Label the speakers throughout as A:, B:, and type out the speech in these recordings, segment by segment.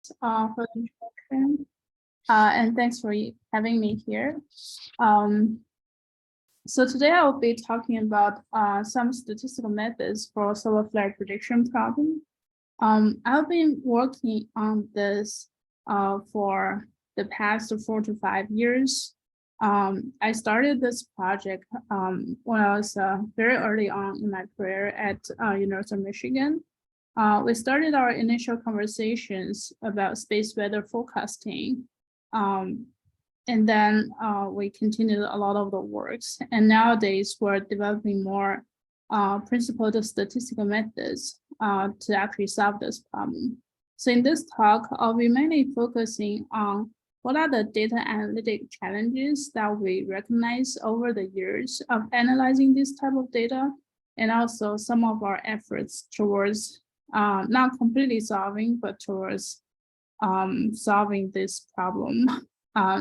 A: For the introduction, and thanks for having me here. So today I will be talking about some statistical methods for solar flare prediction problem. I've been working on this for the past 4 to 5 years. I started this project when I was very early on in my career at University of Michigan. We started our initial conversations about space weather forecasting. And then we continued a lot of the works. And nowadays we're developing more principled statistical methods to actually solve this problem. So in this talk, I'll be mainly focusing on what are the data analytic challenges that we recognize over the years of analyzing this type of data, and also some of our efforts towards not completely solving, but towards solving this problem.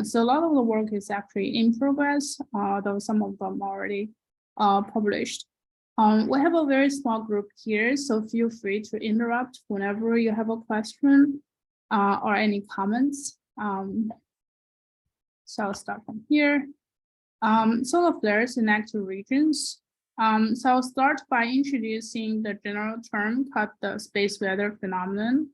A: So a lot of the work is actually in progress, though some of them already published. We have a very small group here, so feel free to interrupt whenever you have a question or any comments. So I'll start from here. Solar flares in active regions. So I'll start by introducing the general term called the space weather phenomenon.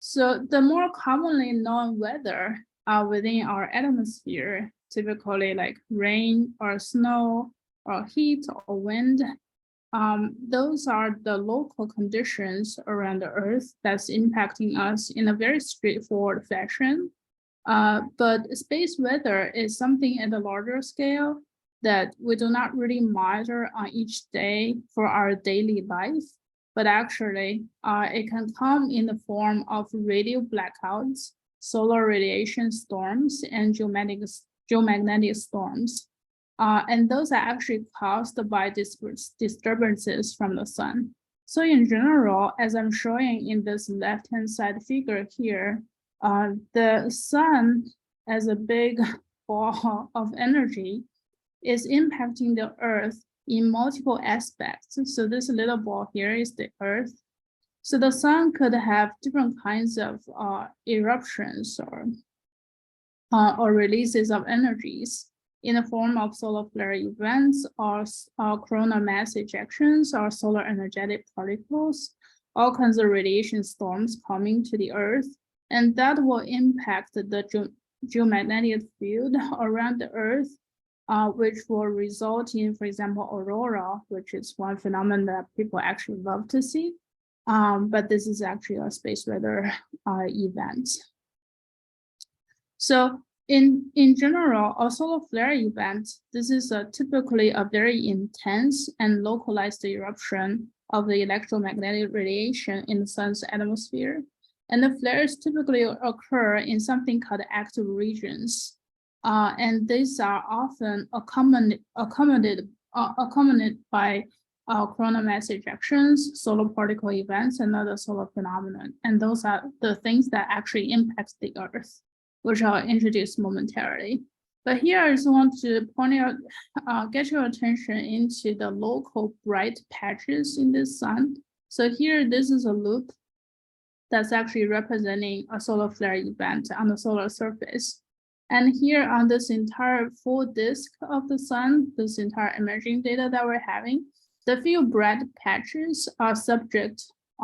A: So the more commonly known weather within our atmosphere, typically like rain or snow or heat or wind, those are the local conditions around the Earth that's impacting us in a very straightforward fashion. But space weather is something at a larger scale that we do not really monitor on each day for our daily life, but actually it can come in the form of radio blackouts, solar radiation storms, and geomagnetic storms. And those are actually caused by disturbances from the sun. So in general, as I'm showing in this left-hand side figure here, the sun as a big ball of energy is impacting the Earth in multiple aspects. So this little ball here is the Earth. So the sun could have different kinds of eruptions or releases of energies in the form of solar flare events or coronal mass ejections or solar energetic particles, all kinds of radiation storms coming to the Earth. And that will impact the geomagnetic field around the Earth, which will result in, for example, aurora, which is one phenomenon that people actually love to see. But this is actually a space weather event. So in general, a solar flare event, this is typically a very intense and localized eruption of the electromagnetic radiation in the sun's atmosphere. And the flares typically occur in something called active regions. And these are often accompanied by coronal mass ejections, solar particle events, and other solar phenomena. And those are the things that actually impact the Earth, which I'll introduce momentarily. But here I just want to point out, get your attention into the local bright patches in the sun. So here, this is a loop that's actually representing a solar flare event on the solar surface. And here on this entire full disk of the sun, this entire imaging data that we're having, the few bright patches are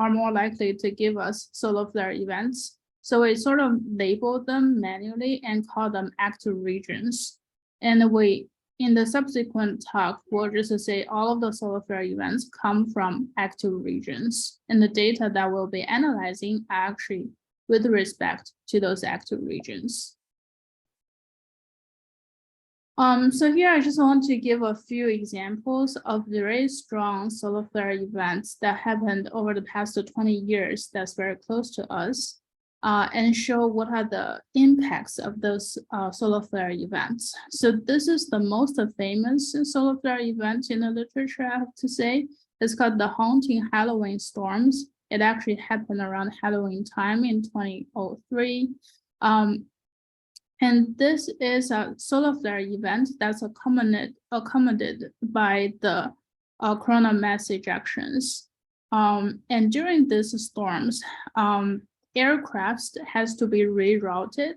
A: more likely to give us solar flare events. So we sort of label them manually and call them active regions. And we, in the subsequent talk, we'll just say all of the solar flare events come from active regions. And the data that we'll be analyzing are actually with respect to those active regions. So here I just want to give a few examples of very strong solar flare events that happened over the past 20 years that's very close to us, and show what are the impacts of those solar flare events. So this is the most famous solar flare event in the literature, I have to say. It's called the Haunting Halloween Storms. It actually happened around Halloween time in 2003. And this is a solar flare event that's accompanied by the coronal mass ejections. And during these storms, aircraft has to be rerouted.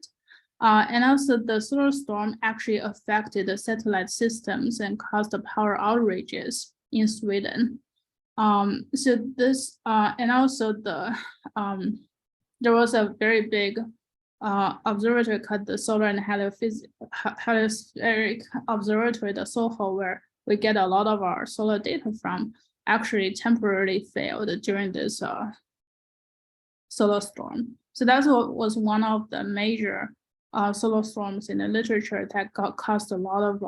A: And also the solar storm actually affected the satellite systems and caused the power outages in Sweden. So this, and also there was a very big observatory called the Solar and Helioseismic Observatory, the SOHO, where we get a lot of our solar data from, actually temporarily failed during this solar storm. So that's what was one of the major solar storms in the literature that caused a lot of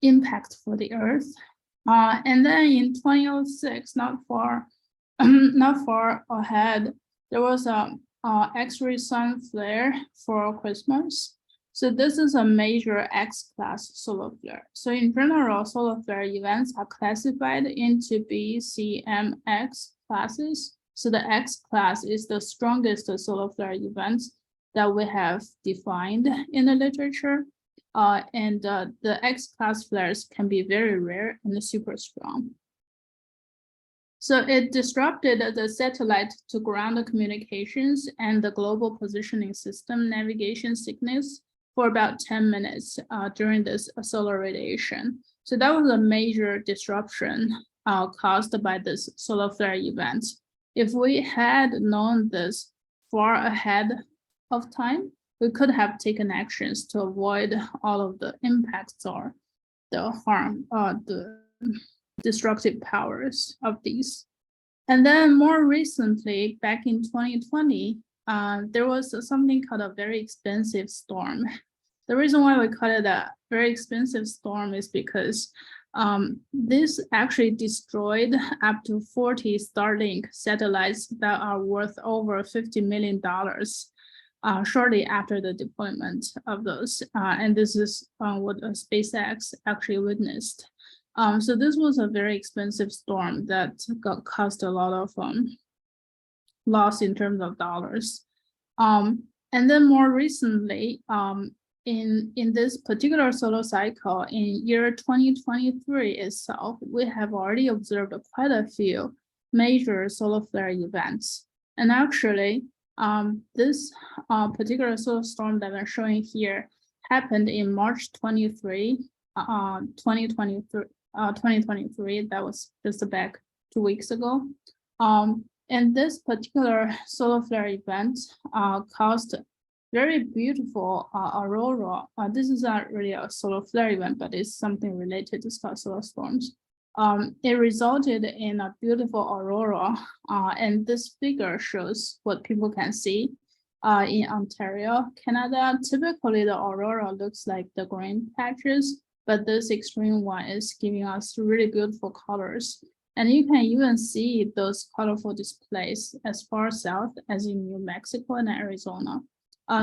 A: impact for the Earth. And then in 2006, not far ahead, there was a X-ray sun flare for Christmas. So this is a major X-class solar flare. So in general, solar flare events are classified into B, C, M, X classes. So the X class is the strongest solar flare events that we have defined in the literature. And the X class flares can be very rare and super strong. So it disrupted the satellite to ground communications and the global positioning system navigation signals for about 10 minutes during this solar radiation. So that was a major disruption caused by this solar flare event. If we had known this far ahead of time, we could have taken actions to avoid all of the impacts or the harm, the destructive powers of these. And then more recently, back in 2020, there was something called a very expensive storm. The reason why we call it a very expensive storm is because this actually destroyed up to 40 Starlink satellites that are worth over $50 million shortly after the deployment of those. And this is what SpaceX actually witnessed. So this was a very expensive storm that caused a lot of loss in terms of dollars. And then more recently, in this particular solar cycle, in year 2023 itself, we have already observed quite a few major solar flare events. And actually, this particular solar storm that I'm showing here happened in March 23, 2023. That was just back 2 weeks ago. And this particular solar flare event caused very beautiful aurora. This is not really a solar flare event, but it's something related to solar storms. It resulted in a beautiful aurora, and this figure shows what people can see in Ontario, Canada. Typically, the aurora looks like the green patches, but this extreme one is giving us really beautiful colors. And you can even see those colorful displays as far south as in New Mexico and Arizona.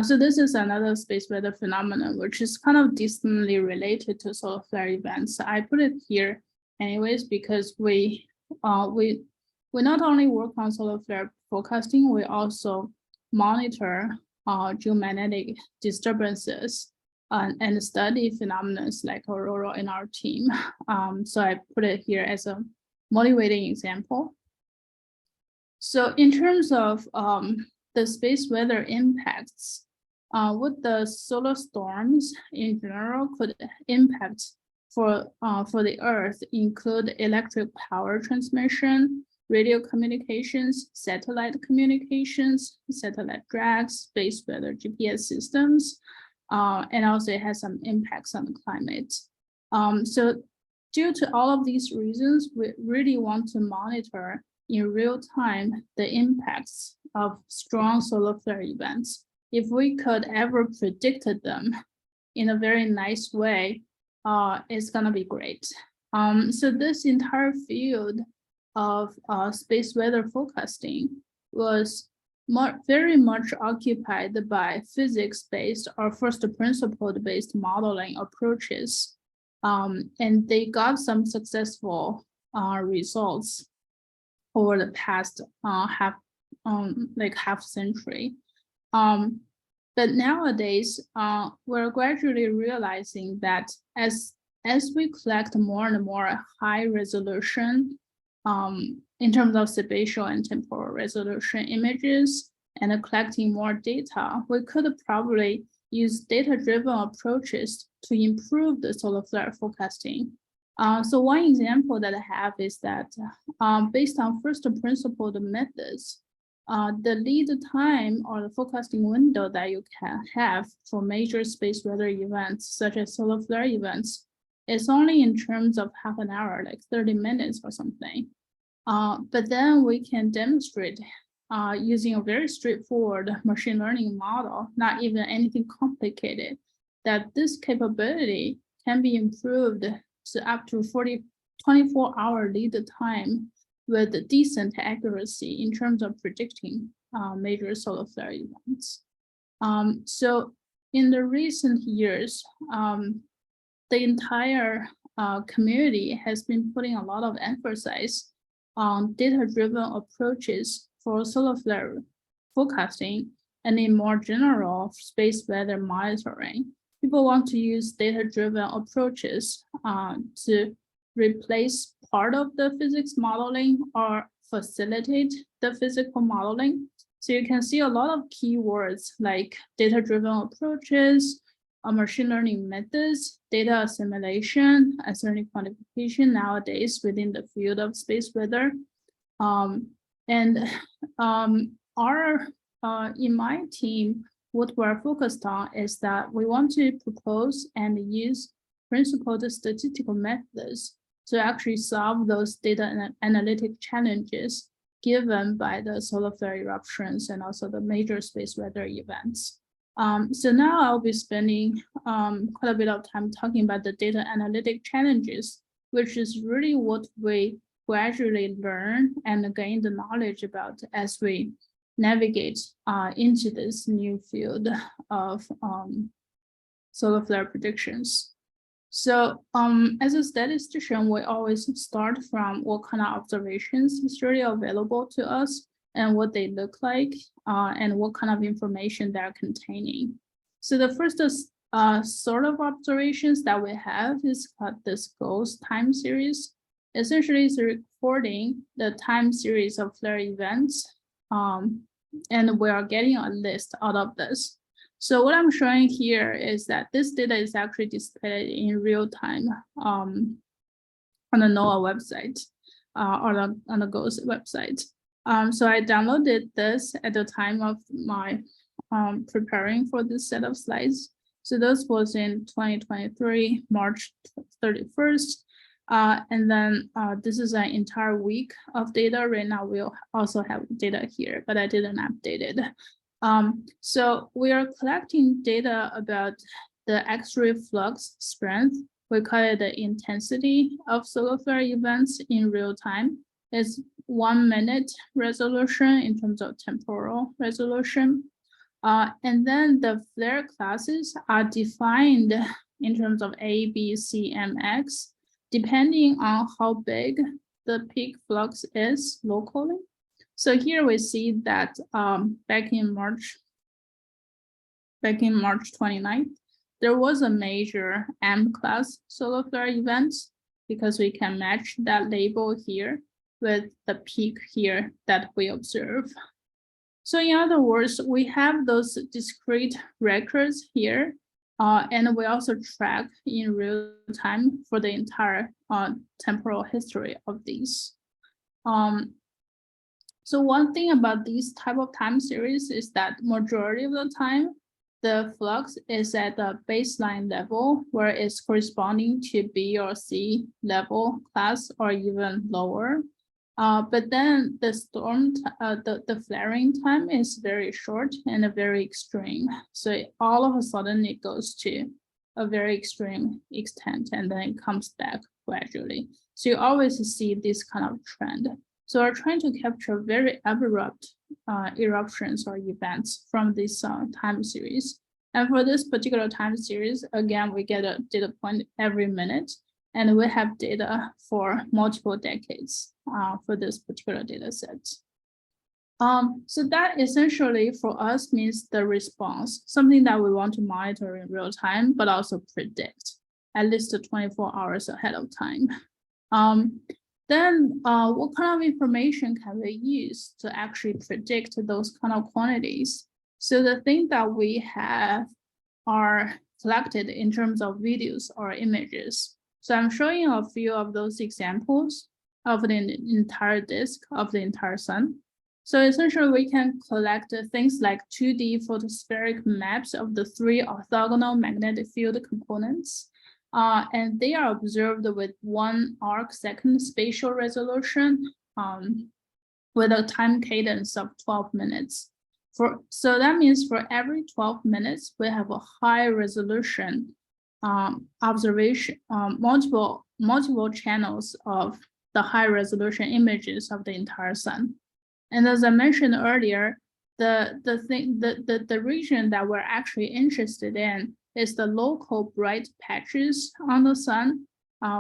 A: So this is another space weather phenomenon, which is kind of distantly related to solar flare events. I put it here anyways, because we not only work on solar flare forecasting, we also monitor geomagnetic disturbances and study phenomena like aurora in our team. So I put it here as a motivating example. So in terms of the space weather impacts, what the solar storms in general could impact for the Earth include electric power transmission, radio communications, satellite tracks, space weather GPS systems, and also it has some impacts on the climate. So due to all of these reasons, we really want to monitor in real time the impacts of strong solar flare events. If we could ever predict them in a very nice way, it's gonna be great. So this entire field of space weather forecasting was very much occupied by physics-based or first principle-based modeling approaches. And they got some successful results over the past half century. But nowadays, we're gradually realizing that as we collect more and more high resolution in terms of spatial and temporal resolution images and collecting more data, we could probably use data-driven approaches to improve the solar flare forecasting. So one example that I have is that based on first principle methods, the lead time or the forecasting window that you can have for major space weather events, such as solar flare events, is only in terms of half an hour, like 30 minutes or something. But then we can demonstrate using a very straightforward machine learning model, not even anything complicated, that this capability can be improved to up to 24-hour lead time with decent accuracy in terms of predicting major solar flare events. So in the recent years, the entire community has been putting a lot of emphasis on data-driven approaches for solar flare forecasting and in more general space weather monitoring. People want to use data-driven approaches to replace part of the physics modeling or facilitate the physical modeling. So you can see a lot of keywords like data-driven approaches, machine learning methods, data assimilation, uncertainty quantification nowadays within the field of space weather. In my team, what we're focused on is that we want to propose and use principled statistical methods to actually solve those data and analytic challenges given by the solar flare eruptions and also the major space weather events. So now I'll be spending quite a bit of time talking about the data analytic challenges, which is really what we gradually learn and gain the knowledge about as we navigate into this new field of solar flare predictions. So as a statistician, we always start from what kind of observations is really available to us and what they look like and what kind of information they're containing. So the first sort of observations that we have is called this GOES time series. Essentially, it's recording the time series of flare events, and we are getting a list out of this. So what I'm showing here is that this data is actually displayed in real time on the NOAA website or on the GOES website. So I downloaded this at the time of my preparing for this set of slides. So this was in 2023, March 31st. And then this is an entire week of data. Right now, we'll also have data here, but I didn't update it. So we are collecting data about the X-ray flux strength. We call it the intensity of solar flare events in real time. It's 1 minute resolution in terms of temporal resolution. And then the flare classes are defined in terms of A, B, C, and X, depending on how big the peak flux is locally. So here we see that back in March 29th, there was a major M class solar flare event because we can match that label here with the peak here that we observe. So in other words, we have those discrete records here, and we also track in real time for the entire temporal history of these. So one thing about these type of time series is that majority of the time, the flux is at the baseline level where it's corresponding to B or C level class or even lower. But then the storm, the flaring time is very short and very extreme. So all of a sudden it goes to a very extreme extent and then it comes back gradually. So you always see this kind of trend. So we're trying to capture very abrupt eruptions or events from this time series. And for this particular time series, again, we get a data point every minute, and we have data for multiple decades for this particular data set. So that essentially for us means the response, something that we want to monitor in real time, but also predict at least 24 hours ahead of time. Then what kind of information can we use to actually predict those kind of quantities? So the thing that we have are collected in terms of videos or images. So I'm showing you a few of those examples of the entire disk of the entire sun. So essentially we can collect things like 2D photospheric maps of the 3 orthogonal magnetic field components. And they are observed with 1 arc-second spatial resolution with a time cadence of 12 minutes. So that means for every 12 minutes, we have a high resolution observation, multiple channels of the high resolution images of the entire sun. And as I mentioned earlier, the region that we're actually interested in is the local bright patches on the sun,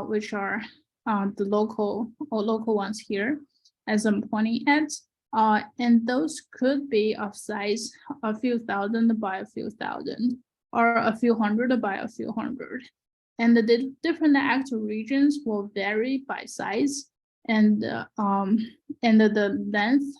A: which are the local ones here, as I'm pointing at. And those could be of size a few thousand by a few thousand, or a few hundred by a few hundred. And the different active regions will vary by size and the length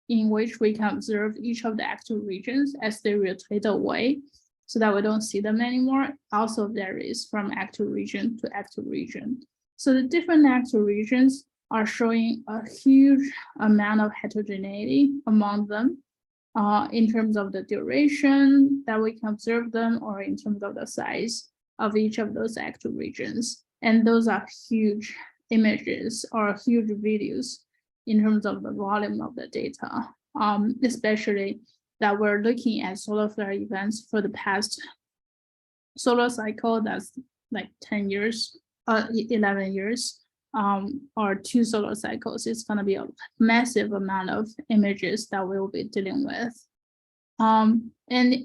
A: in which we can observe each of the active regions as they rotate away so that we don't see them anymore also varies from active region to active region. So the different active regions are showing a huge amount of heterogeneity among them in terms of the duration that we can observe them or in terms of the size of each of those active regions. And those are huge images or huge videos in terms of the volume of the data, especially that we're looking at solar flare events for the past solar cycle, that's like 10 years, 11 years, or 2 solar cycles. It's going to be a massive amount of images that we'll be dealing with. And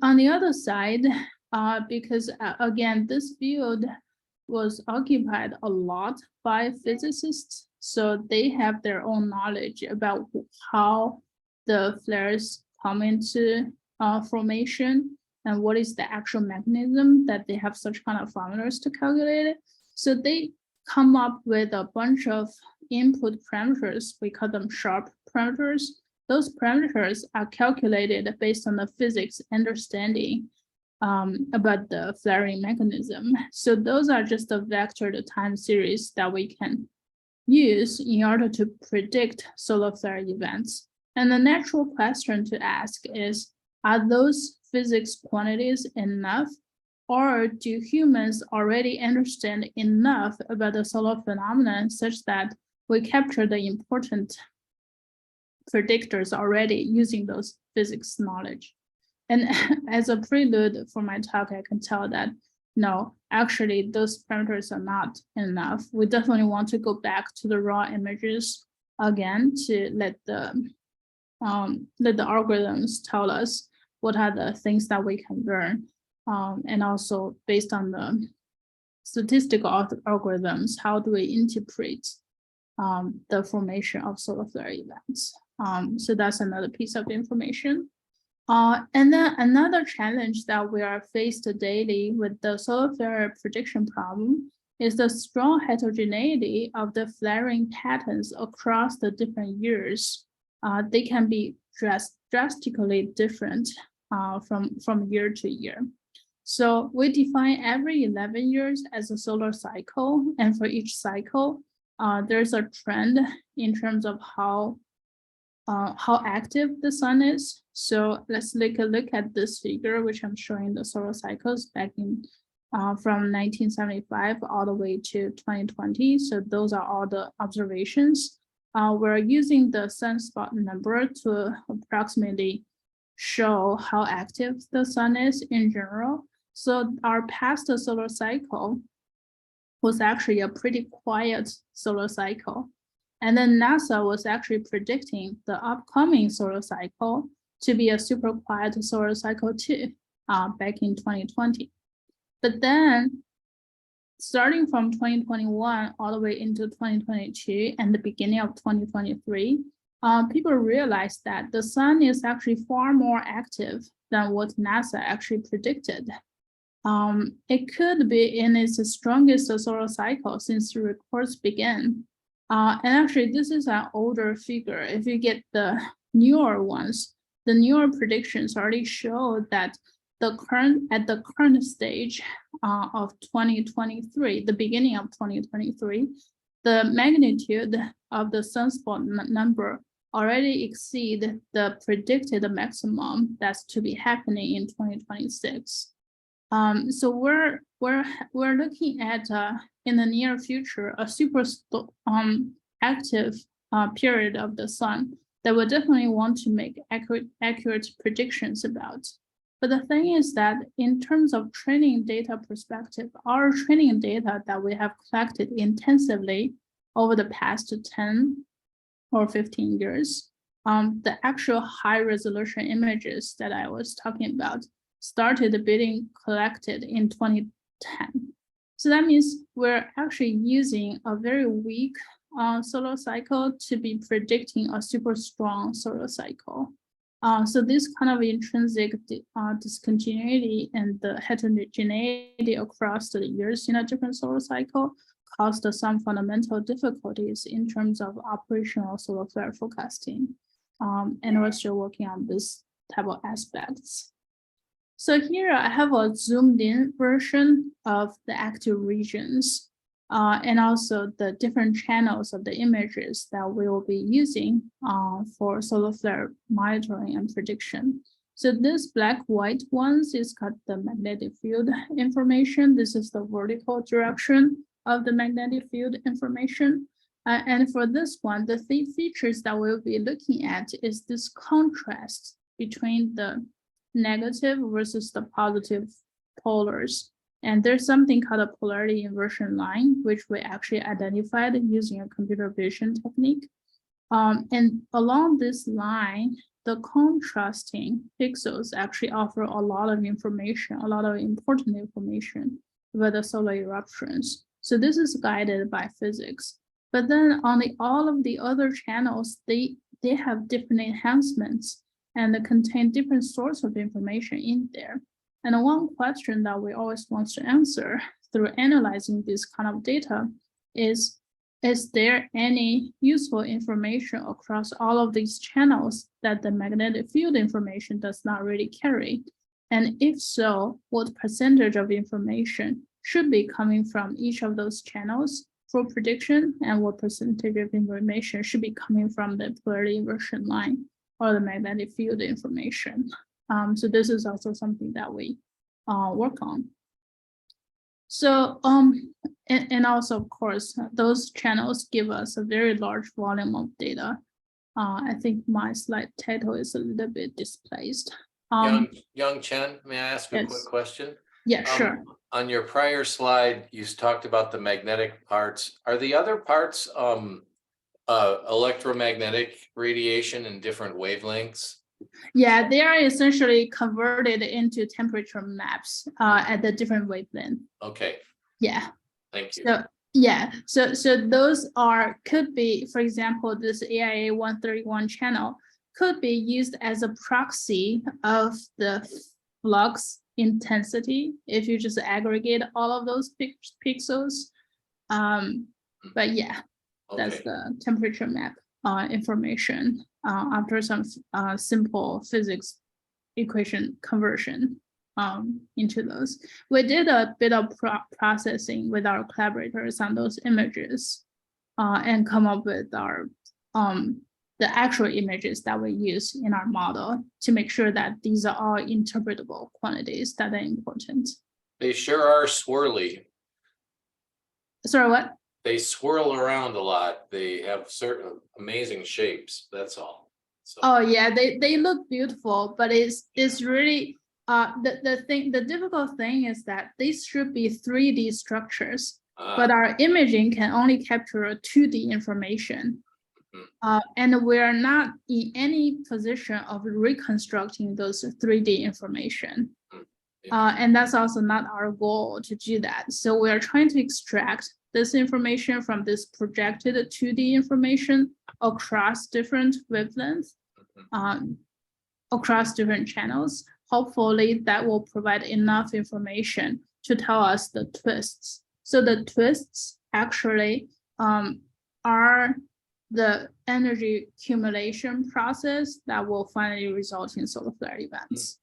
A: on the other side, because again, this field was occupied a lot by physicists, so they have their own knowledge about how the flares come into formation and what is the actual mechanism that they have such kind of formulas to calculate it. So they come up with a bunch of input parameters. We call them sharp parameters. Those parameters are calculated based on the physics understanding about the flaring mechanism. So those are just a vectored time series that we can use in order to predict solar flare events. And the natural question to ask is, are those physics quantities enough, or do humans already understand enough about the solar phenomenon such that we capture the important predictors already using those physics knowledge? And as a prelude for my talk, I can tell that no, actually those parameters are not enough. We definitely want to go back to the raw images again to let the algorithms tell us what are the things that we can learn. And also based on the statistical algorithms, how do we interpret the formation of solar flare events? So that's another piece of information. And then another challenge that we are faced daily with the solar flare prediction problem is the strong heterogeneity of the flaring patterns across the different years. They can be drastically different from year to year. So we define every 11 years as a solar cycle, and for each cycle, there's a trend in terms of how active the sun is. So let's take a look at this figure, which I'm showing the solar cycles back in from 1975 all the way to 2020. So those are all the observations. We're using the sunspot number to approximately show how active the sun is in general. So our past solar cycle was actually a pretty quiet solar cycle. And then NASA was actually predicting the upcoming solar cycle to be a super quiet solar cycle too, back in 2020. But then starting from 2021 all the way into 2022 and the beginning of 2023, people realized that the sun is actually far more active than what NASA actually predicted. It could be in its strongest solar cycle since the records began. And actually, this is an older figure. If you get the newer ones, the newer predictions already show that at the current stage of 2023, the beginning of 2023, the magnitude of the sunspot number already exceed the predicted maximum that's to be happening in 2026. So we're looking at in the near future a super active period of the sun that we definitely want to make accurate predictions about. But the thing is that in terms of training data perspective, our training data that we have collected intensively over the past 10 or 15 years, the actual high resolution images that I was talking about started being collected in 2010. So that means we're actually using a very weak solar cycle to be predicting a super strong solar cycle. So this kind of intrinsic discontinuity and the heterogeneity across the years in a different solar cycle caused some fundamental difficulties in terms of operational solar flare forecasting. And we're still working on this type of aspects. So here I have a zoomed in version of the active regions and also the different channels of the images that we will be using for solar flare monitoring and prediction. So this black-white ones is got the magnetic field information. This is the vertical direction of the magnetic field information. And for this one, the features that we'll be looking at is this contrast between the negative versus the positive polars. And there's something called a polarity inversion line, which we actually identified using a computer vision technique. And along this line, the contrasting pixels actually offer a lot of information, a lot of important information about the solar eruptions. So this is guided by physics. But then on all of the other channels, they have different enhancements and contain different sorts of information in there. And one question that we always want to answer through analyzing this kind of data is there any useful information across all of these channels that the magnetic field information does not really carry? And if so, what percentage of information should be coming from each of those channels for prediction, and what percentage of information should be coming from the polarity inversion line or the magnetic field information? So this is also something that we work on. So, and also, of course, those channels give us a very large volume of data. I think my slide title is a little bit displaced.
B: Young Chen, may I ask a quick question?
A: Yeah, sure.
B: On your prior slide, you talked about the magnetic parts. Are the other parts electromagnetic radiation in different wavelengths?
A: Yeah, they are essentially converted into temperature maps at the different wavelength.
B: Okay.
A: Yeah.
B: Thank you.
A: So yeah, so those could be, for example, this AIA 131 channel could be used as a proxy of the flux intensity if you just aggregate all of those pixels. But yeah, that's the temperature map information after some simple physics equation conversion into those. We did a bit of processing with our collaborators on those images and come up with our the actual images that we use in our model to make sure that these are all interpretable quantities that are important.
B: They sure are swirly.
A: Sorry, what?
B: They swirl around a lot. They have certain amazing shapes. That's all. So.
A: Oh yeah, they look beautiful, but it's really the difficult thing is that these should be 3D structures, but our imaging can only capture a 2D information. And we're not in any position of reconstructing those 3D information. And that's also not our goal to do that. So we're trying to extract this information from this projected 2D information across different wavelengths, across different channels. Hopefully that will provide enough information to tell us the twists. So the twists actually are the energy accumulation process that will finally result in solar flare events.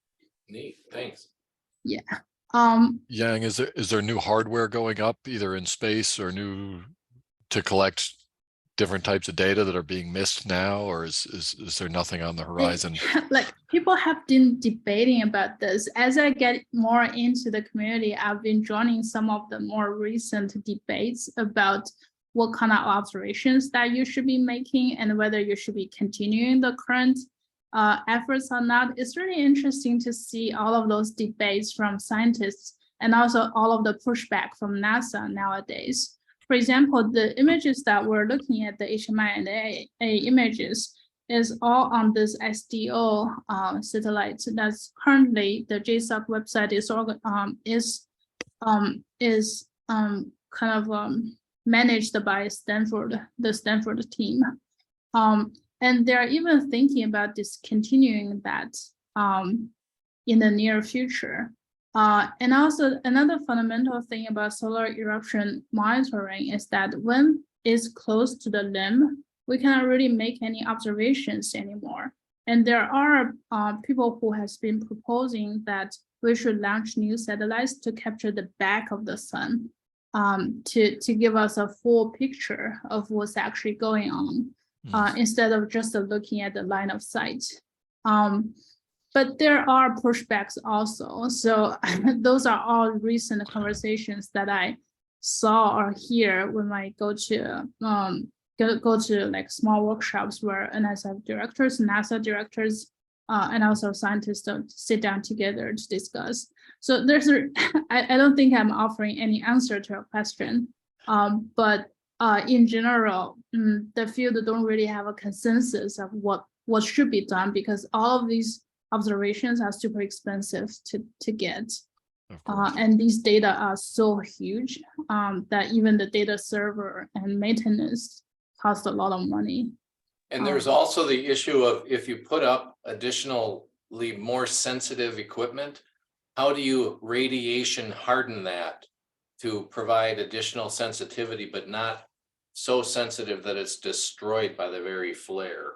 B: Neat, thanks.
A: Yeah.
C: Yang, is there new hardware going up either in space or new to collect different types of data that are being missed now, or is there nothing on the horizon?
A: Like people have been debating about this. As I get more into the community, I've been joining some of the more recent debates about what kind of observations that you should be making and whether you should be continuing the current efforts or not. It's really interesting to see all of those debates from scientists and also all of the pushback from NASA nowadays. For example, the images that we're looking at, the HMI and AIA images, is all on this SDO satellite. That's currently the JSOC website is kind of managed by the Stanford team. And they're even thinking about discontinuing that in the near future. And also another fundamental thing about solar eruption monitoring is that when it's close to the limb, we cannot really make any observations anymore. And there are people who has been proposing that we should launch new satellites to capture the back of the sun to give us a full picture of what's actually going on instead of just looking at the line of sight. But there are pushbacks also. So those are all recent conversations that I saw or hear when I go to like small workshops where NSF directors, NASA directors, and also scientists sit down together to discuss. So I don't think I'm offering any answer to your question, but in general, the field don't really have a consensus of what should be done because all of these observations are super expensive to get. And these data are so huge that even the data server and maintenance cost a lot of money.
B: And there's also the issue of if you put up additionally more sensitive equipment, how do you radiation harden that to provide additional sensitivity, but not so sensitive that it's destroyed by the very flare?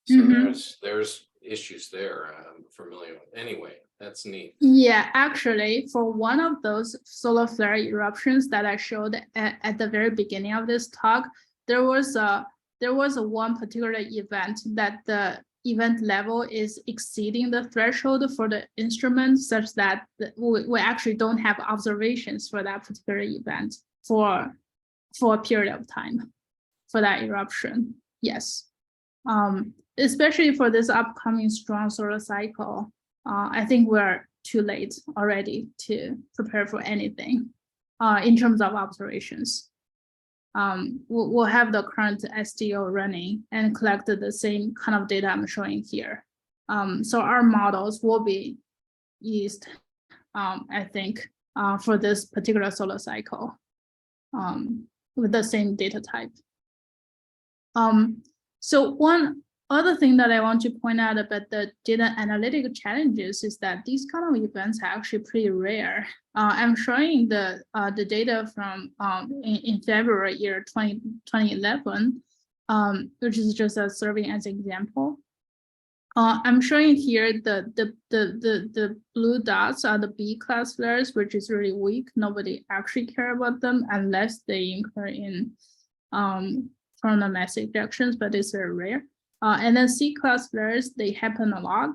B: So there's issues there I'm familiar with. Anyway, that's neat.
A: Yeah, actually, for one of those solar flare eruptions that I showed at the very beginning of this talk, there was one particular event that the event level is exceeding the threshold for the instrument such that we actually don't have observations for that particular event for a period of time for that eruption. Yes. Especially for this upcoming strong solar cycle, I think we're too late already to prepare for anything in terms of observations. We'll have the current SDO running and collect the same kind of data I'm showing here. So our models will be used, I think, for this particular solar cycle with the same data type. So one other thing that I want to point out about the data analytic challenges is that these kind of events are actually pretty rare. I'm showing the data from in February year 2011, which is just serving as an example. I'm showing here the blue dots are the B class flares, which is really weak. Nobody actually care about them unless they incur in coronal mass ejections, but it's very rare. And then C class flares, they happen a lot,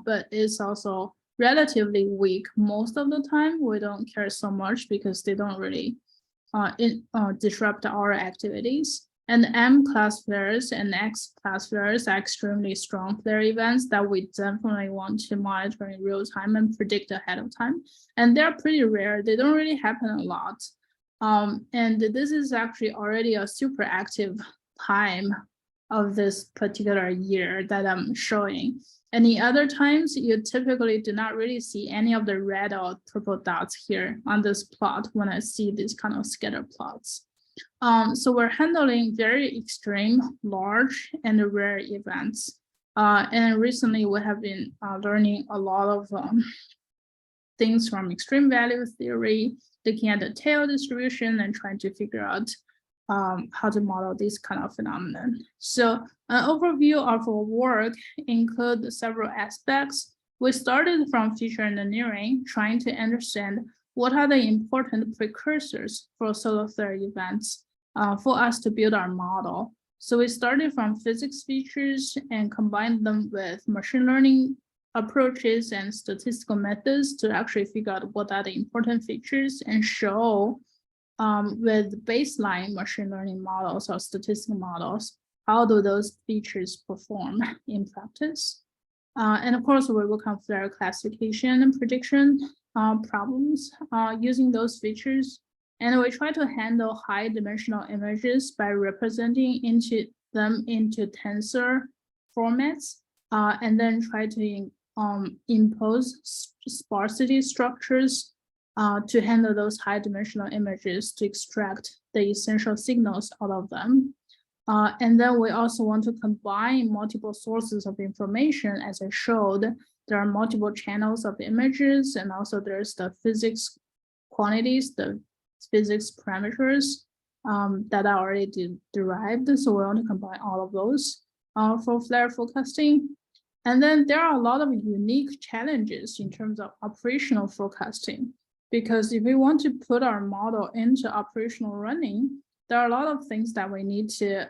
A: but it's also relatively weak most of the time. We don't care so much because they don't really disrupt our activities. And M class flares and X class flares are extremely strong flare events that we definitely want to monitor in real time and predict ahead of time. And they're pretty rare. They don't really happen a lot. And this is actually already a super active time of this particular year that I'm showing. Any other times, you typically do not really see any of the red or purple dots here on this plot when I see these kind of scatter plots. So we're handling very extreme, large, and rare events. And recently we have been learning a lot of things from extreme value theory, looking at the tail distribution and trying to figure out how to model this kind of phenomenon. So an overview of our work includes several aspects. We started from feature engineering, trying to understand what are the important precursors for solar flare events for us to build our model. So we started from physics features and combined them with machine learning approaches and statistical methods to actually figure out what are the important features and show with baseline machine learning models or statistical models, how do those features perform in practice? And of course, we work on flare classification and prediction problems using those features. And we try to handle high dimensional images by representing them into tensor formats, and then try to impose sparsity structures to handle those high dimensional images to extract the essential signals out of them. And then we also want to combine multiple sources of information. As I showed, there are multiple channels of images, and also there's the physics quantities, the physics parameters that are already derived. So we want to combine all of those for flare forecasting. And then there are a lot of unique challenges in terms of operational forecasting, because if we want to put our model into operational running, there are a lot of things that we need to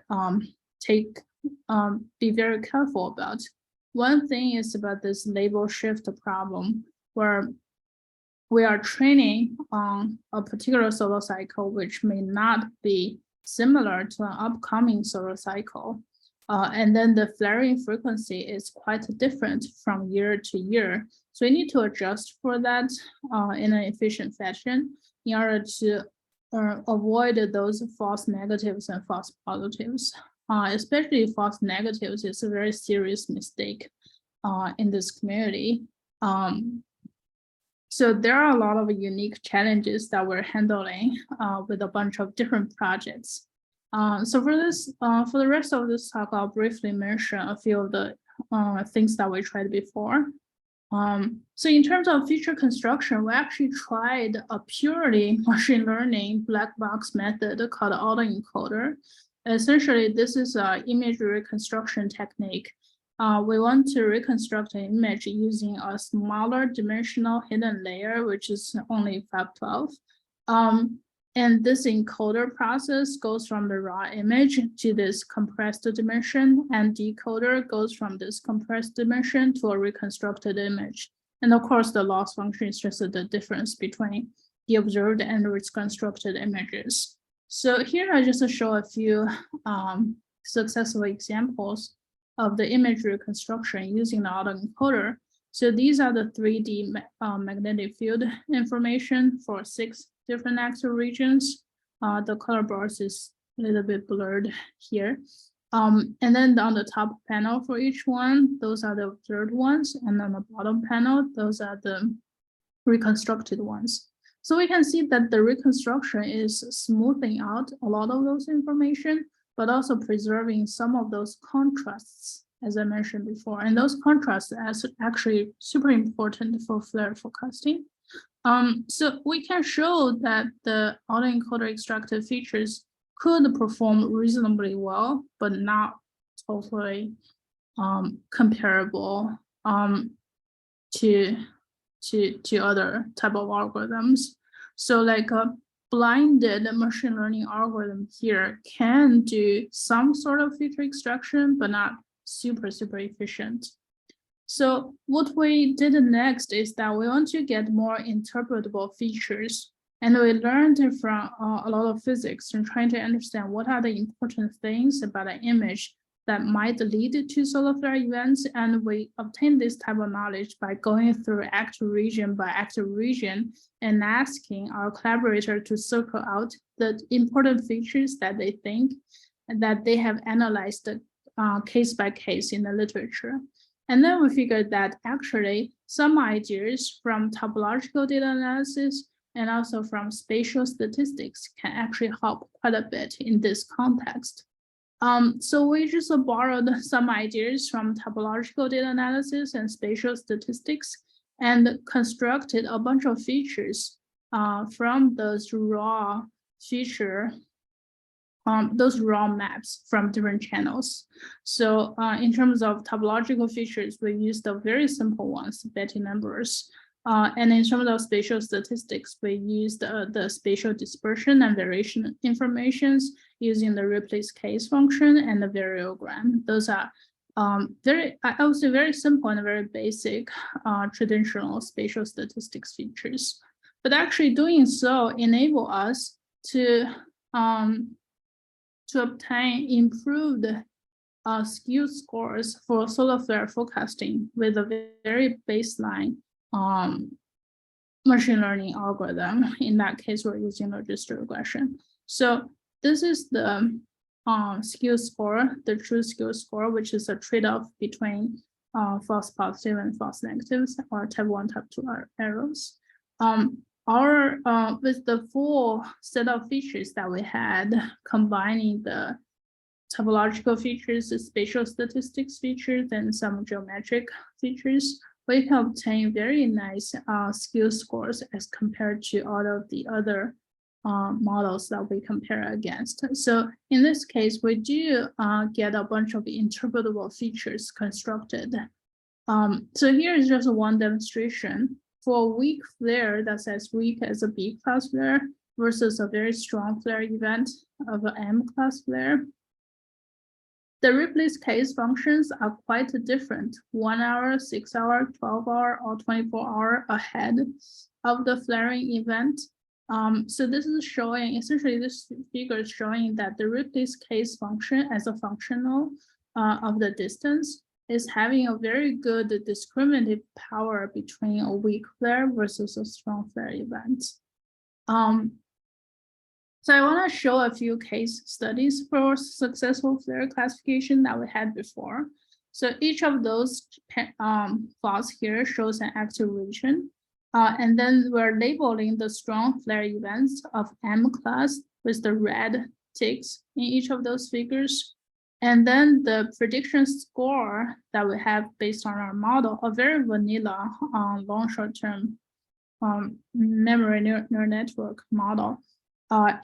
A: be very careful about. One thing is about this label shift problem, where we are training on a particular solar cycle, which may not be similar to an upcoming solar cycle. And then the flaring frequency is quite different from year to year. So we need to adjust for that in an efficient fashion in order to avoid those false negatives and false positives. Especially false negatives is a very serious mistake in this community. So there are a lot of unique challenges that we're handling with a bunch of different projects. So for the rest of this talk, I'll briefly mention a few of the things that we tried before. So in terms of feature construction, we actually tried a purely machine learning black box method called autoencoder. Essentially, this is an image reconstruction technique. We want to reconstruct an image using a smaller dimensional hidden layer, which is only 512. And this encoder process goes from the raw image to this compressed dimension, and decoder goes from this compressed dimension to a reconstructed image. And of course, the loss function is just the difference between the observed and reconstructed images. So here I just show a few successful examples of the image reconstruction using the autoencoder. So these are the 3D magnetic field information for 6 different axis regions. The color bars is a little bit blurred here. And then on the top panel for each one, those are the observed ones. And on the bottom panel, those are the reconstructed ones. So we can see that the reconstruction is smoothing out a lot of those information, but also preserving some of those contrasts, as I mentioned before. And those contrasts are actually super important for flare forecasting. So we can show that the autoencoder extracted features could perform reasonably well, but not totally comparable to other type of algorithms. So like a blinded machine learning algorithm here can do some sort of feature extraction, but not super efficient. So what we did next is that we want to get more interpretable features. And we learned from a lot of physics and trying to understand what are the important things about an image that might lead to solar flare events. And we obtain this type of knowledge by going through active region by active region and asking our collaborator to circle out the important features that they think that they have analyzed case by case in the literature. And then we figured that actually some ideas from topological data analysis and also from spatial statistics can actually help quite a bit in this context. So we just borrowed some ideas from topological data analysis and spatial statistics and constructed a bunch of features from those raw feature those raw maps from different channels. So in terms of topological features, we use the very simple ones, Betty numbers. And in terms of spatial statistics, we used the spatial dispersion and variation informations using the Ripley's case function and the variogram. Those are I would say very simple and very basic traditional spatial statistics features. But actually doing so enable us to obtain improved skew scores for solar flare forecasting with a very baseline machine learning algorithm. In that case, we're using logistic regression. So this is the skew score, the true skew score, which is a trade-off between false positive and false negatives, or type 1, type 2 errors. With the full set of features that we had, combining the topological features, the spatial statistics features, and some geometric features, we can obtain very nice skew scores as compared to all of the other models that we compare against. So in this case, we do get a bunch of interpretable features constructed. So here is just one demonstration. For a weak flare that's as weak as a B-class flare versus a very strong flare event of an M-class flare, the Ripley's case functions are quite different, 1 hour, 6 hour, 12 hour, or 24 hour ahead of the flaring event. So this is showing, essentially this figure is showing that the Ripley's case function as a functional of the distance is having a very good discriminative power between a weak flare versus a strong flare event. So I want to show a few case studies for successful flare classification that we had before. So each of those plots here shows an active region. And then we're labeling the strong flare events of M class with the red ticks in each of those figures. And then the prediction score that we have based on our model, a very vanilla long short-term memory neural network model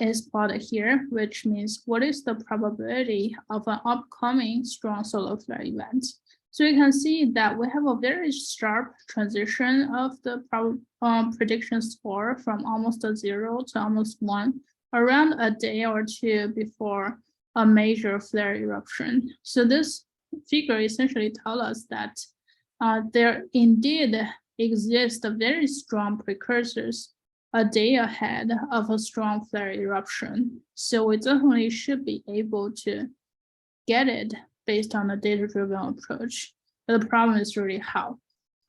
A: is plotted here, which means what is the probability of an upcoming strong solar flare event. So you can see that we have a very sharp transition of the prediction score from almost a 0 to almost 1 around a day or two before a major flare eruption. So this figure essentially tells us that there indeed exist very strong precursors a day ahead of a strong flare eruption. So we definitely should be able to get it based on a data-driven approach. But the problem is really how.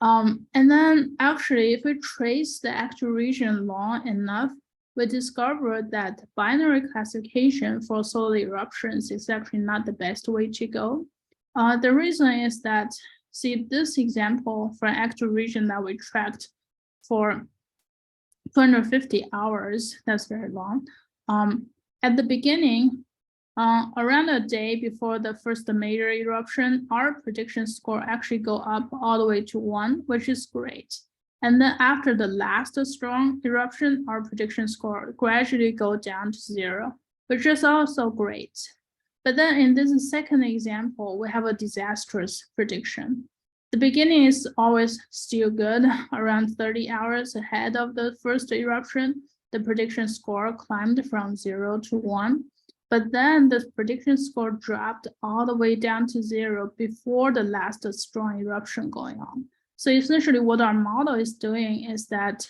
A: And then actually, if we trace the actual region long enough, we discovered that binary classification for solar eruptions is actually not the best way to go. The reason is that, see this example for an actual region that we tracked for 250 hours, that's very long. At the beginning, around a day before the first major eruption, our prediction score actually go up all the way to 1, which is great. And then after the last strong eruption, our prediction score gradually go down to 0, which is also great. But then in this second example, we have a disastrous prediction. The beginning is always still good, around 30 hours ahead of the first eruption. The prediction score climbed from 0 to 1. But then the prediction score dropped all the way down to 0 before the last strong eruption going on. So essentially what our model is doing is that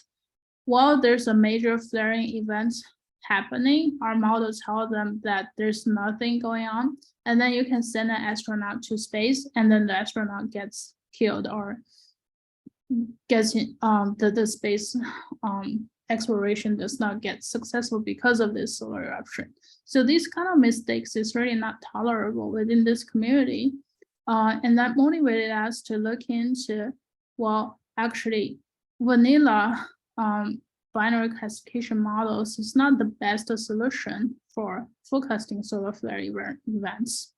A: while there's a major flaring event happening, our model tells them that there's nothing going on. And then you can send an astronaut to space and then the astronaut gets killed or gets the space exploration does not get successful because of this solar eruption. So these kind of mistakes is really not tolerable within this community. And that motivated us to look into, well, actually vanilla binary classification models is not the best solution for forecasting solar flare events.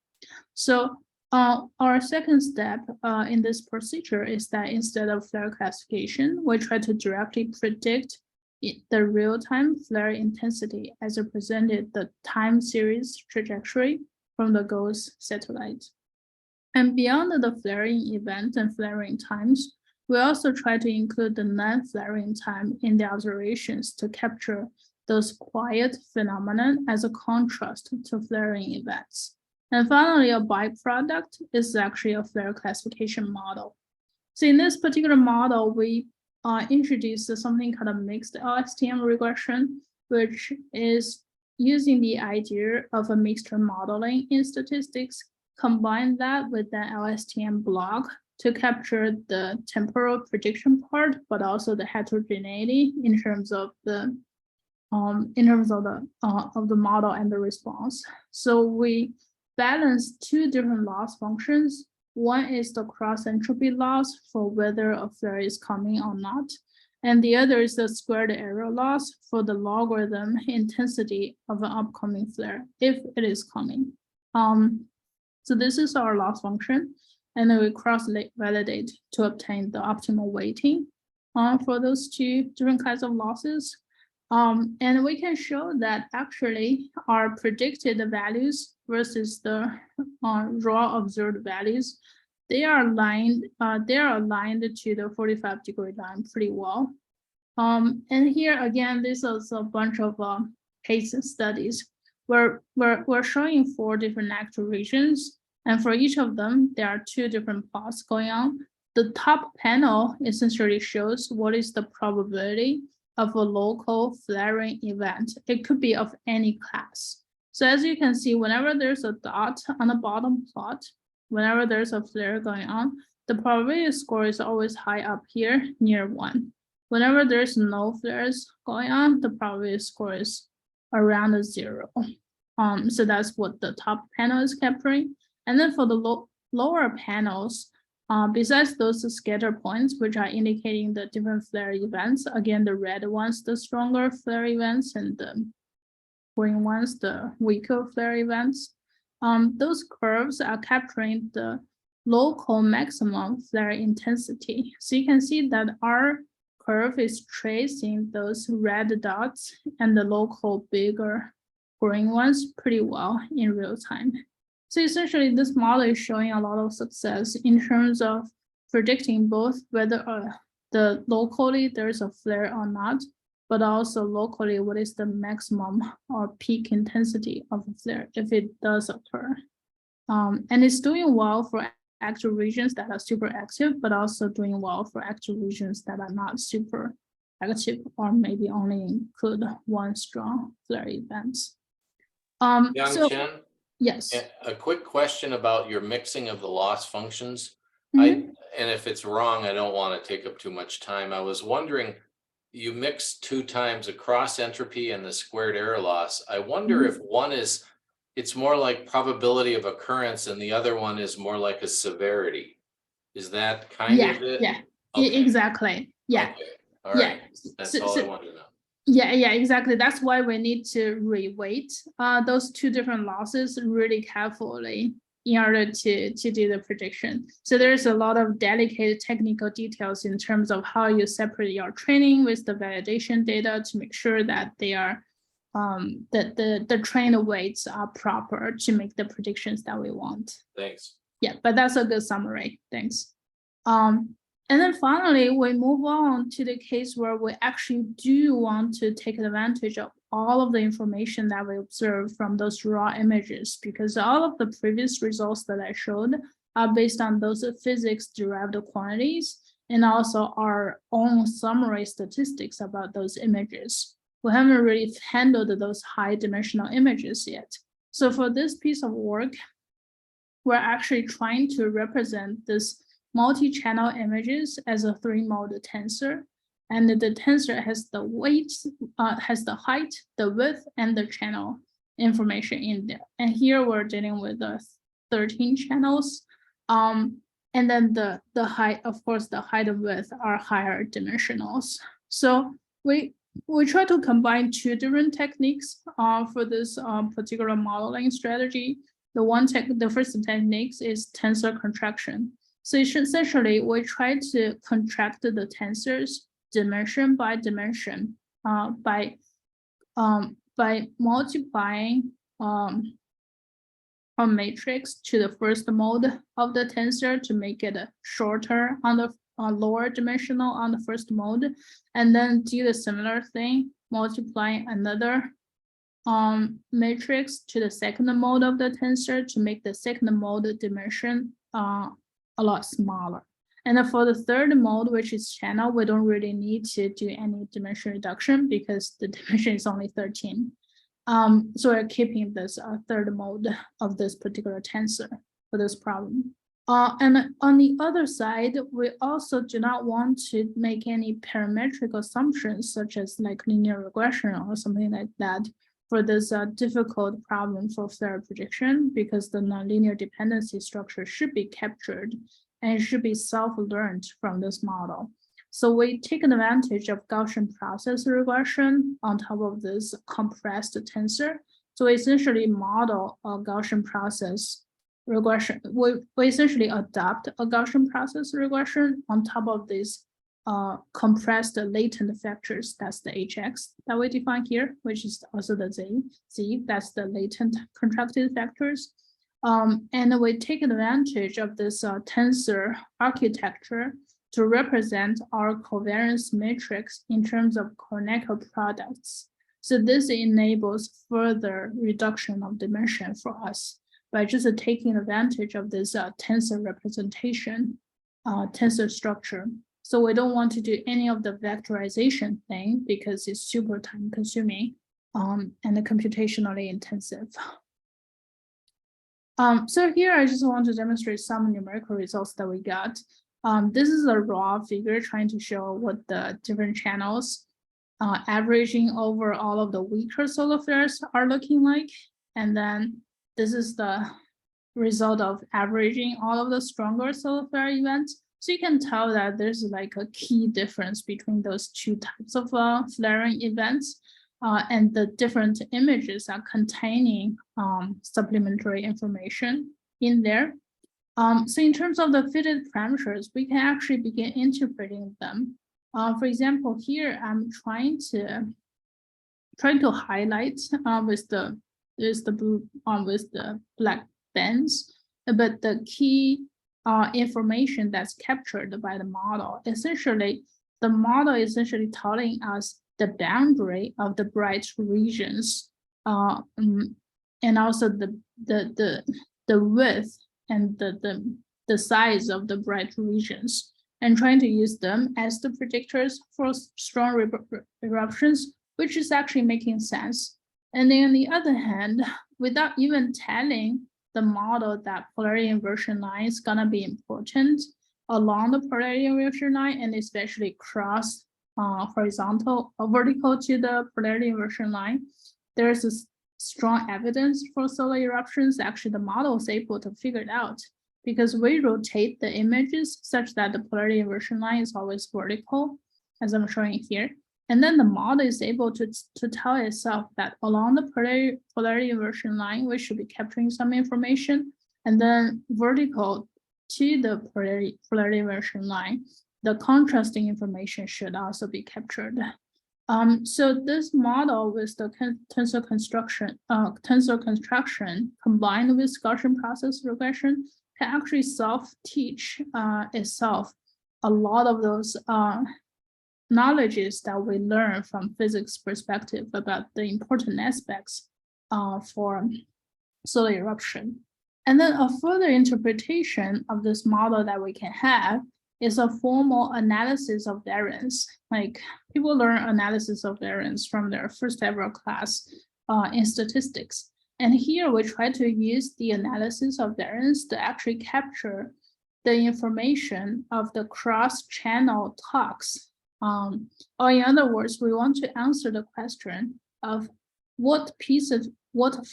A: So our second step in this procedure is that instead of flare classification, we try to directly predict the real-time flare intensity as represented the time series trajectory from the GOES satellite. And beyond the flaring event and flaring times, we also try to include the non-flaring time in the observations to capture those quiet phenomena as a contrast to flaring events. And finally, a byproduct is actually a flare classification model. So in this particular model, we introduced something called a mixed LSTM regression, which is using the idea of a mixture modeling in statistics, combine that with the LSTM block to capture the temporal prediction part, but also the heterogeneity in terms of the model and the response. So we balance two different loss functions. One is the cross entropy loss for whether a flare is coming or not, and the other is the squared error loss for the logarithm intensity of an upcoming flare if it is coming. So this is our loss function, and then we cross-validate to obtain the optimal weighting for those two different kinds of losses. And we can show that actually our predicted values versus the raw observed values, they are aligned to the 45-degree line pretty well. And here again, this is a bunch of case studies where we're showing 4 different active regions, and for each of them, there are 2 different plots going on. The top panel essentially shows what is the probability of a local flaring event. It could be of any class. So as you can see, whenever there's a dot on the bottom plot, whenever there's a flare going on, the probability score is always high up here near 1. Whenever there's no flares going on, the probability score is around 0. So that's what the top panel is capturing. And then for the lower panels, besides those scatter points, which are indicating the different flare events, again, the red ones, the stronger flare events, and the green ones, the weaker flare events, those curves are capturing the local maximum flare intensity. So you can see that our curve is tracing those red dots and the local bigger green ones pretty well in real time. So essentially, this model is showing a lot of success in terms of predicting both whether locally there's a flare or not, but also locally what is the maximum or peak intensity of a flare if it does occur. And it's doing well for active regions that are super active, but also doing well for active regions that are not super active or maybe only include one strong flare event.
B: Chen?
A: Yes.
B: A quick question about your mixing of the loss functions.
A: Mm-hmm.
B: And if it's wrong, I don't want to take up too much time. I was wondering, you mixed 2 times the cross entropy and the squared error loss. I wonder if one is, it's more like probability of occurrence and the other one is more like a severity. Is that kind of it?
A: Yeah,
B: okay.
A: Exactly. Yeah.
B: Okay. All right. That's all I wanted to know.
A: Yeah, exactly. That's why we need to reweight those 2 different losses really carefully in order to do the prediction. So there's a lot of delicate technical details in terms of how you separate your training with the validation data to make sure that they are that the trained weights are proper to make the predictions that we want.
B: Thanks.
A: Yeah, but that's a good summary. Thanks. And then finally, we move on to the case where we actually do want to take advantage of all of the information that we observe from those raw images, because all of the previous results that I showed are based on those physics-derived quantities and also our own summary statistics about those images. We haven't really handled those high-dimensional images yet. So for this piece of work, we're actually trying to represent this multi-channel images as a 3-mode tensor, and the tensor has the weight, has the height, the width, and the channel information in there. And here we're dealing with the 13 channels, and then the height, of course, the height and width are higher dimensionals. So we try to combine 2 different techniques for this particular modeling strategy. The first technique is tensor contraction. So essentially, we try to contract the tensors dimension by dimension by multiplying a matrix to the first mode of the tensor to make it shorter on the lower dimensional on the first mode, and then do the similar thing, multiplying another matrix to the second mode of the tensor to make the second mode dimension a lot smaller. And then for the third mode, which is channel, we don't really need to do any dimension reduction because the dimension is only 13. So we're keeping this third mode of this particular tensor for this problem. And on the other side, we also do not want to make any parametric assumptions such as like linear regression or something like that for this difficult problem for Fourier prediction, because the nonlinear dependency structure should be captured and it should be self-learned from this model. So we take advantage of Gaussian process regression on top of this compressed tensor. So we essentially model a Gaussian process regression. We essentially adopt a Gaussian process regression on top of these compressed latent factors. That's the HX that we define here, which is also the Z, that's the latent contracted factors. And we take advantage of this tensor architecture to represent our covariance matrix in terms of Kronecker products. So this enables further reduction of dimension for us by just taking advantage of this tensor representation, tensor structure. So we don't want to do any of the vectorization thing because it's super time consuming and computationally intensive. So here I just want to demonstrate some numerical results that we got. This is a raw figure trying to show what the different channels averaging over all of the weaker solar flares are looking like. And then this is the result of averaging all of the stronger solar flare events. So you can tell that there's like a key difference between those two types of flaring events. And the different images are containing supplementary information in there. So in terms of the fitted parameters, we can actually begin interpreting them. For example, here I'm trying to highlight with the blue with the black bands, but the key information that's captured by the model, essentially, the model is essentially telling us the boundary of the bright regions, and also the width and the size of the bright regions, and trying to use them as the predictors for strong eruptions, which is actually making sense. And then on the other hand, without even telling the model that polarity inversion line is gonna be important along the polarity inversion line, and especially cross horizontal or vertical to the polarity inversion line, there's a strong evidence for solar eruptions. Actually, the model is able to figure it out because we rotate the images such that the polarity inversion line is always vertical, as I'm showing here. And then the model is able to tell itself that along the polarity inversion line, we should be capturing some information, and then vertical to the polarity inversion line, the contrasting information should also be captured. So this model with the tensor construction combined with Gaussian process regression can actually self-teach itself a lot of those knowledges that we learn from physics perspective about the important aspects for solar eruption. And then a further interpretation of this model that we can have is a formal analysis of variance. Like people learn analysis of variance from their first ever class in statistics. And here we try to use the analysis of variance to actually capture the information of the cross-channel talks. Or in other words, we want to answer the question of what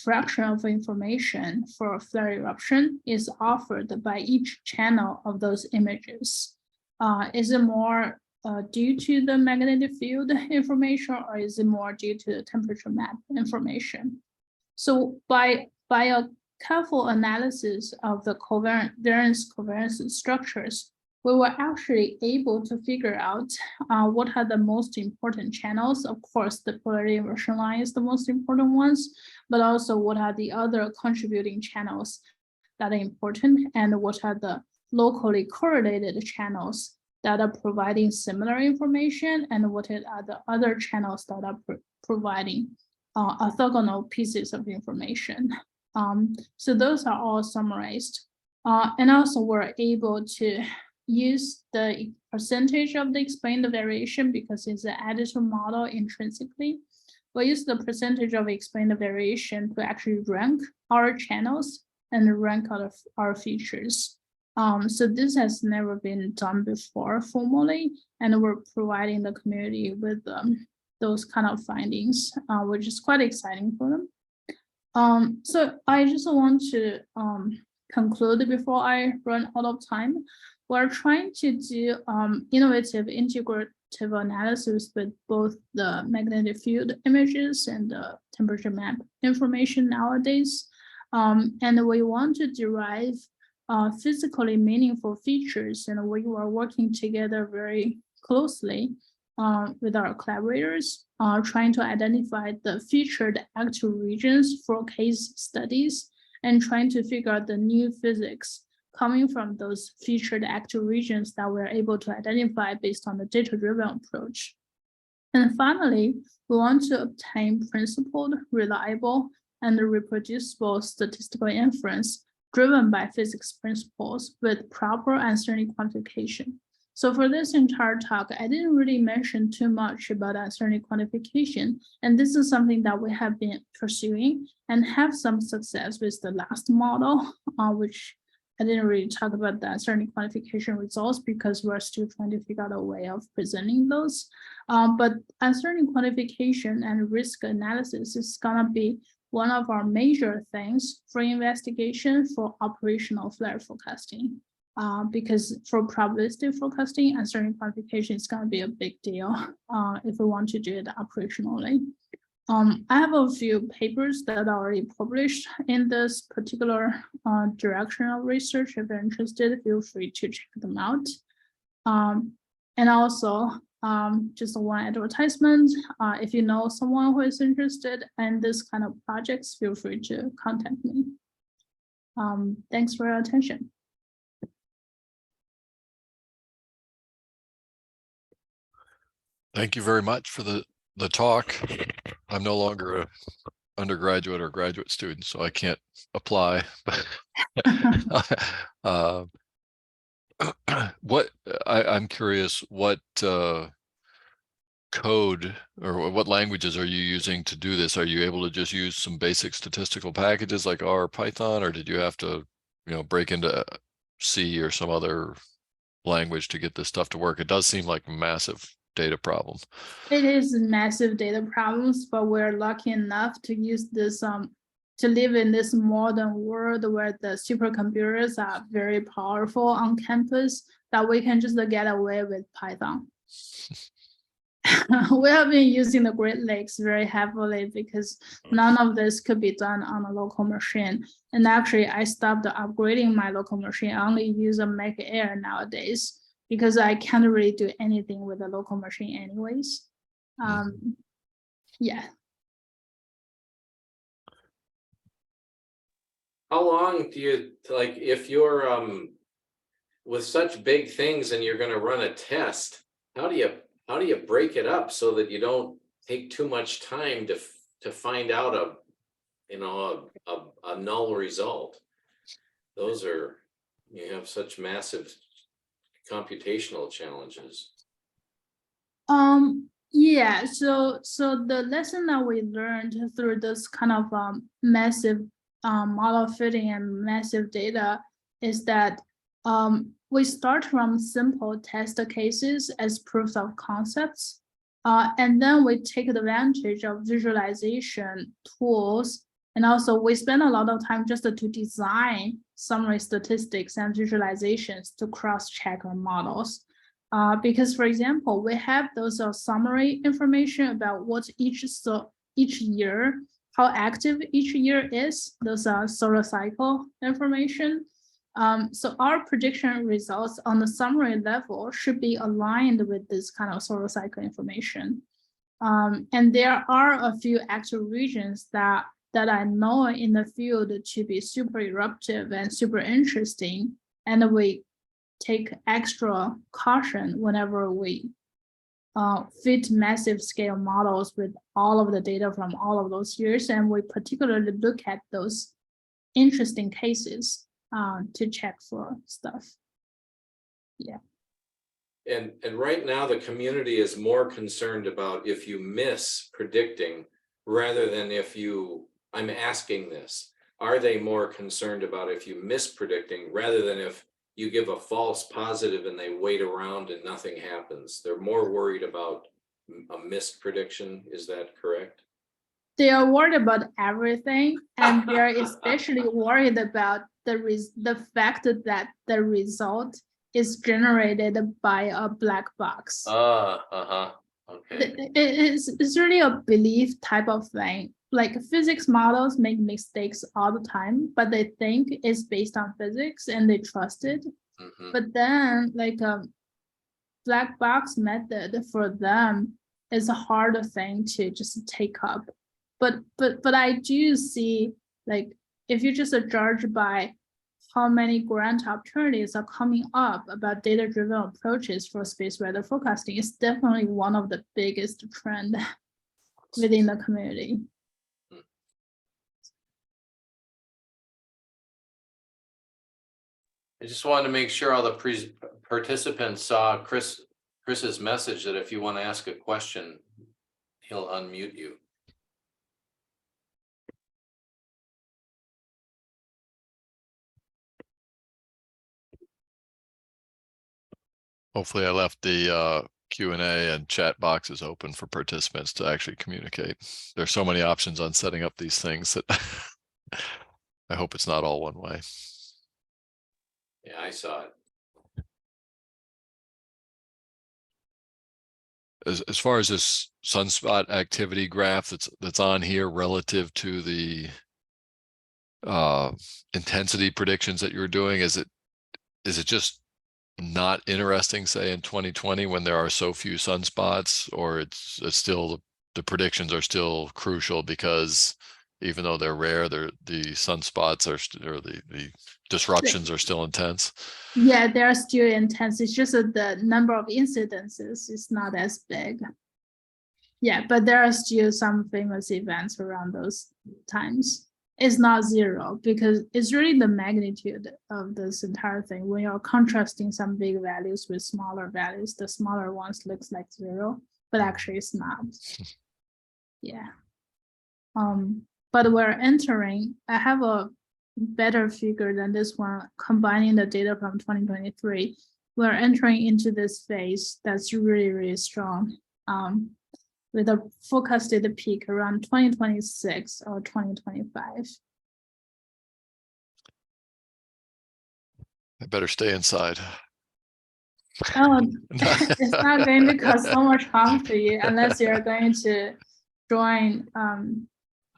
A: fraction of information for a flare eruption is offered by each channel of those images. Is it more due to the magnetic field information, or is it more due to the temperature map information? So by a careful analysis of the variance covariance structures, we were actually able to figure out what are the most important channels. Of course, the polarity inversion line is the most important ones, but also what are the other contributing channels that are important, and what are the locally correlated channels that are providing similar information, and what are the other channels that are providing orthogonal pieces of information. So those are all summarized. And also we're able to use the percentage of the explained variation because it's an additive model intrinsically. We use the percentage of explained variation to actually rank our channels and rank our features. So this has never been done before formally, and we're providing the community with those kind of findings, which is quite exciting for them. So I just want to conclude before I run out of time. We're trying to do innovative integrative analysis with both the magnetic field images and the temperature map information nowadays. And we want to derive physically meaningful features, and we are working together very closely with our collaborators, trying to identify the featured actual regions for case studies and trying to figure out the new physics coming from those featured actual regions that we're able to identify based on the data-driven approach. And finally, we want to obtain principled, reliable, and reproducible statistical inference driven by physics principles with proper uncertainty quantification. So for this entire talk, I didn't really mention too much about uncertainty quantification, and this is something that we have been pursuing and have some success with the last model, which I didn't really talk about the uncertainty quantification results because we're still trying to figure out a way of presenting those. But uncertainty quantification and risk analysis is gonna be one of our major things for investigation for operational flare forecasting. Because for probabilistic forecasting, uncertainty quantification is going to be a big deal if we want to do it operationally. I have a few papers that are already published in this particular direction of research. If you're interested, feel free to check them out. And also, just one advertisement. If you know someone who is interested in this kind of projects, feel free to contact me. Thanks for your attention.
C: Thank you very much for the talk. I'm no longer an undergraduate or graduate student, so I can't apply. I'm curious, what code or what languages are you using to do this? Are you able to just use some basic statistical packages like R or Python, or did you have to, break into C or some other language to get this stuff to work? It does seem like massive data problems.
A: It is massive data problems, but we're lucky enough to use this to live in this modern world where the supercomputers are very powerful on campus, that we can just get away with Python. We have been using the Great Lakes very heavily because none of this could be done on a local machine. And actually, I stopped upgrading my local machine. I only use a Mac Air nowadays because I can't really do anything with a local machine anyways. Yeah.
B: How long do you, like, if you're with such big things and you're going to run a test, how do you break it up so that you don't take too much time to find out a null result? Those are, you have such massive computational challenges.
A: Yeah, so the lesson that we learned through this kind of massive model fitting and massive data is that we start from simple test cases as proofs of concepts, and then we take advantage of visualization tools, and also we spend a lot of time just to design summary statistics and visualizations to cross-check our models. Because, for example, we have those summary information about what each year, how active each year is, those solar cycle information. So our prediction results on the summary level should be aligned with this kind of solar cycle information. And there are a few actual regions that I know in the field to be super eruptive and super interesting. And we take extra caution whenever we fit massive scale models with all of the data from all of those years. And we particularly look at those interesting cases to check for stuff. Yeah.
B: And right now the community is more concerned about if you miss predicting rather than if you, I'm asking this, are they more concerned about if you miss predicting rather than if you give a false positive and they wait around and nothing happens? They're more worried about a missed prediction. Is that correct?
A: They are worried about everything, and they are especially worried about the fact that the result is generated by a black box.
B: Okay.
A: It's really a belief type of thing. Like physics models make mistakes all the time, but they think it's based on physics and they trust it. But then like a black box method for them is a harder thing to just take up. But I do see, like, if you just judge by how many grant opportunities are coming up about data-driven approaches for space weather forecasting, it's definitely one of the biggest trends within the community.
B: I just wanted to make sure all the participants saw Chris's message that if you want to ask a question, he'll unmute you.
C: Hopefully I left the Q&A and chat boxes open for participants to actually communicate. There's so many options on setting up these things that I hope it's not all one way.
B: Yeah, I saw it.
C: As far as this sunspot activity graph that's on here relative to the intensity predictions that you were doing, is it just not interesting, say in 2020 when there are so few sunspots, or it's still the predictions are still crucial because even though they're rare, the sunspots or the disruptions are still intense?
A: Yeah, they're still intense. It's just that the number of incidences is not as big. Yeah, but there are still some famous events around those times. It's not zero because it's really the magnitude of this entire thing. When you're contrasting some big values with smaller values, the smaller ones looks like zero, but actually it's not. Yeah. But we're entering, I have a better figure than this one, combining the data from 2023. We're entering into this phase that's really, really strong. With a forecasted peak around 2026 or 2025.
C: I better stay inside.
A: Oh, it's not going to cause so much harm to you unless you're going to join,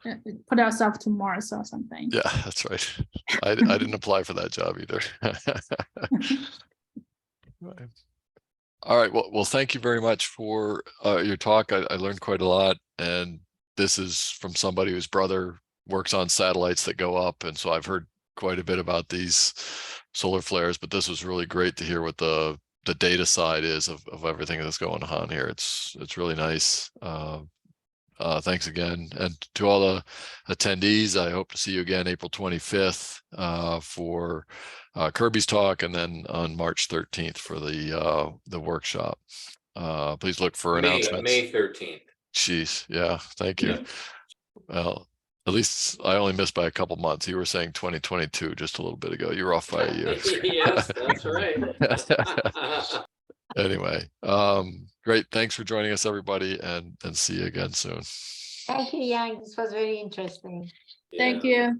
A: put yourself to Mars or something.
C: Yeah, that's right. I didn't apply for that job either. Right. All right. Well, thank you very much for your talk. I learned quite a lot, and this is from somebody whose brother works on satellites that go up, and so I've heard quite a bit about these solar flares. But this was really great to hear what the data side is of everything that's going on here. It's really nice. Thanks again, and to all the attendees. I hope to see you again April 25th for Kirby's talk, and then on March 13th for the workshop. Please look for announcements.
B: May 13th.
C: Jeez, yeah, thank you.
B: Yeah.
C: Well, at least I only missed by a couple months. You were saying 2022 just a little bit ago. You were off by a year.
B: Yes, that's right.
C: Anyway, great. Thanks for joining us, everybody, and see you again soon.
D: Thank you, Yang. This was very interesting.
A: Thank you.